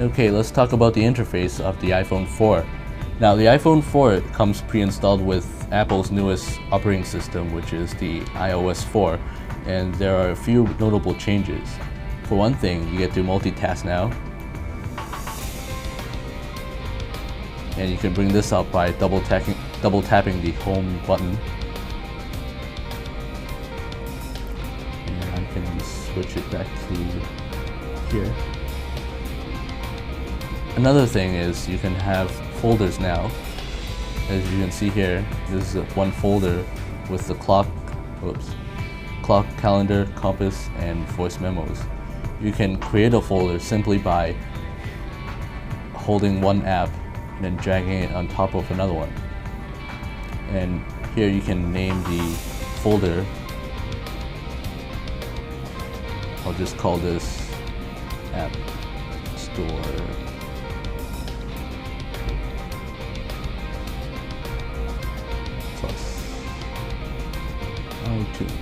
Okay, let's talk about the interface of the iPhone 4. Now, the iPhone 4 comes pre-installed with Apple's newest operating system, which is the iOS 4, and there are a few notable changes. For one thing, you get to multitask now, and you can bring this up by double tapping the home button. And I can switch it back to here. Another thing is you can have folders now. As you can see here, this is one folder with the clock, calendar, compass, and voice memos. You can create a folder simply by holding one app and then dragging it on top of another one. And here you can name the folder. I'll just call this App Store Plus iTunes.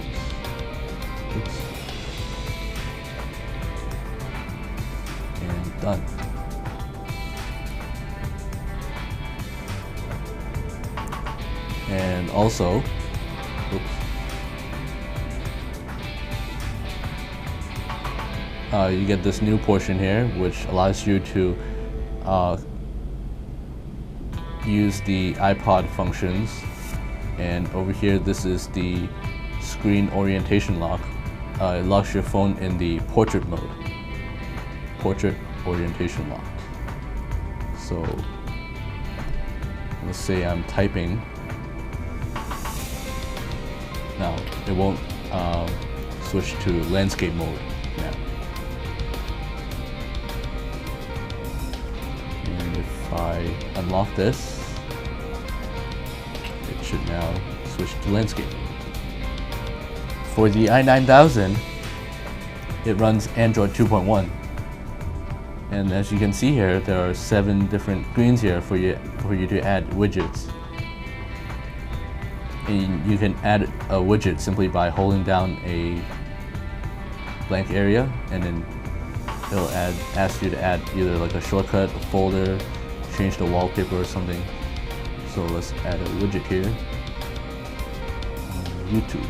And done. And also, you get this new portion here, which allows you to use the iPod functions. And over here, this is the screen orientation lock. It locks your phone in the portrait mode. Portrait orientation lock. So let's say I'm typing. Now it won't switch to landscape mode now. And if I unlock this, it should now switch to landscape. For the i9000, it runs Android 2.1. And as you can see here, there are 7 different screens here for you to add widgets. And you can add a widget simply by holding down a blank area, and then it'll ask you to add either like a shortcut, a folder, change the wallpaper or something. So let's add a widget here. YouTube.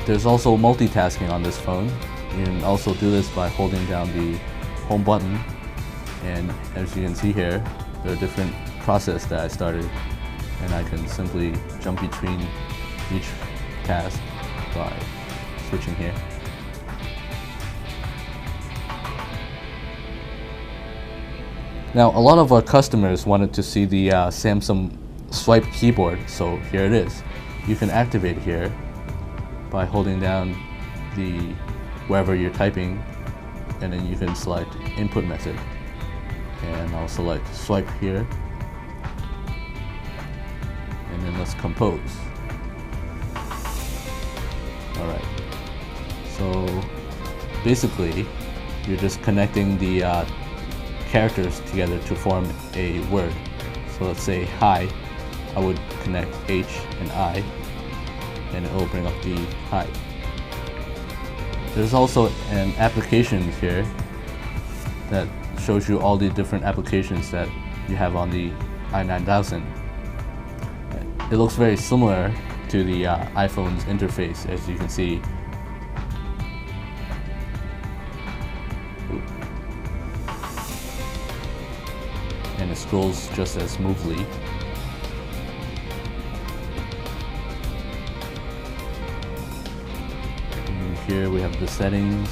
There's also multitasking on this phone. You can also do this by holding down the home button. And as you can see here, there are different processes that I started, and I can simply jump between each task by switching here. Now, a lot of our customers wanted to see the Samsung Swype keyboard, so here it is. You can activate here by holding down wherever you're typing, and then you can select input method. And I'll select Swype here, and then let's compose. Alright, so basically you're just connecting the characters together to form a word. So let's say hi, I would connect H and I, and it will bring up the hi. There's also an application here that shows you all the different applications that you have on the i9000. It looks very similar to the iPhone's interface, as you can see. And it scrolls just as smoothly. And here we have the settings.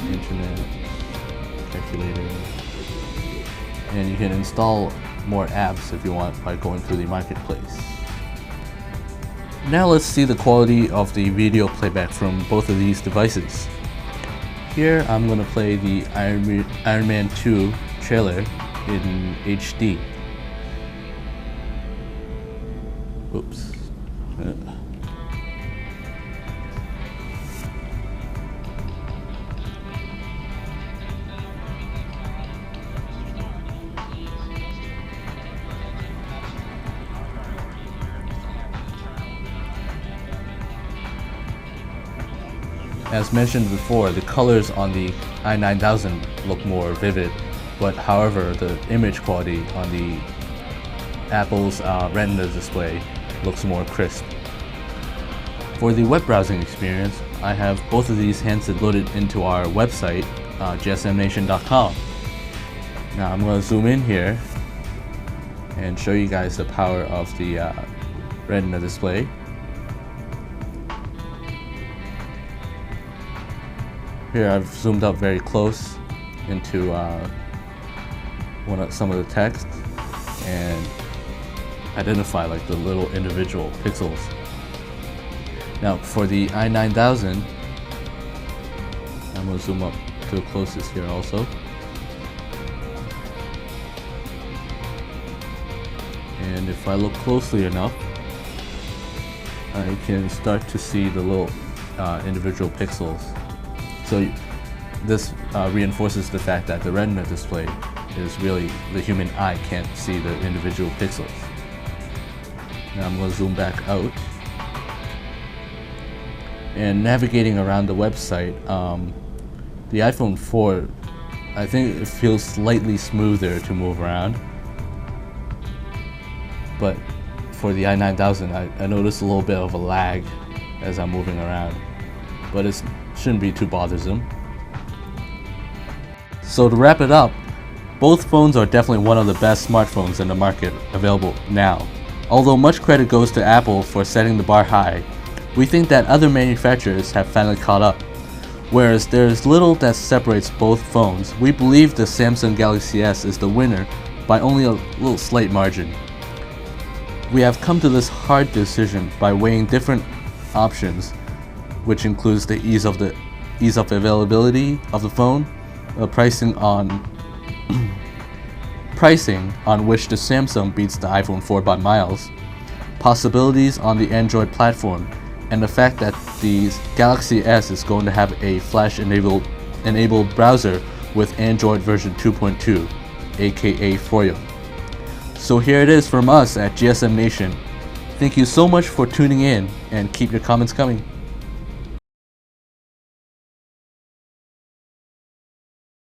Internet, calculator, and you can install more apps if you want by going through the marketplace. Now let's see the quality of the video playback from both of these devices. Here I'm going to play the Iron Man 2 trailer in HD. Oops. as mentioned before, the colors on the i9000 look more vivid, but however, the image quality on the Apple's Retina display looks more crisp. For the web browsing experience, I have both of these handset loaded into our website, gsmnation.com. Now I'm going to zoom in here and show you guys the power of the Retina display. Here I've zoomed up very close into some of the text and identify like the little individual pixels. Now for the i9000, I'm going to zoom up to the closest here also. And if I look closely enough, I can start to see the little individual pixels. So this reinforces the fact that the Retina display is really, the human eye can't see the individual pixels. Now I'm going to zoom back out. And navigating around the website, the iPhone 4, I think it feels slightly smoother to move around. But for the i9000, I noticed a little bit of a lag as I'm moving around. But it shouldn't be too bothersome. So to wrap it up, both phones are definitely one of the best smartphones in the market available now. Although much credit goes to Apple for setting the bar high, we think that other manufacturers have finally caught up. Whereas there is little that separates both phones, we believe the Samsung Galaxy S is the winner by only a little slight margin. We have come to this hard decision by weighing different options, which includes the ease of availability of the phone, pricing on which the Samsung beats the iPhone 4 by miles, possibilities on the Android platform, and the fact that the Galaxy S is going to have a Flash-enabled browser with Android version 2.2, aka Froyo. So here it is from us at GSM Nation. Thank you so much for tuning in, and keep your comments coming.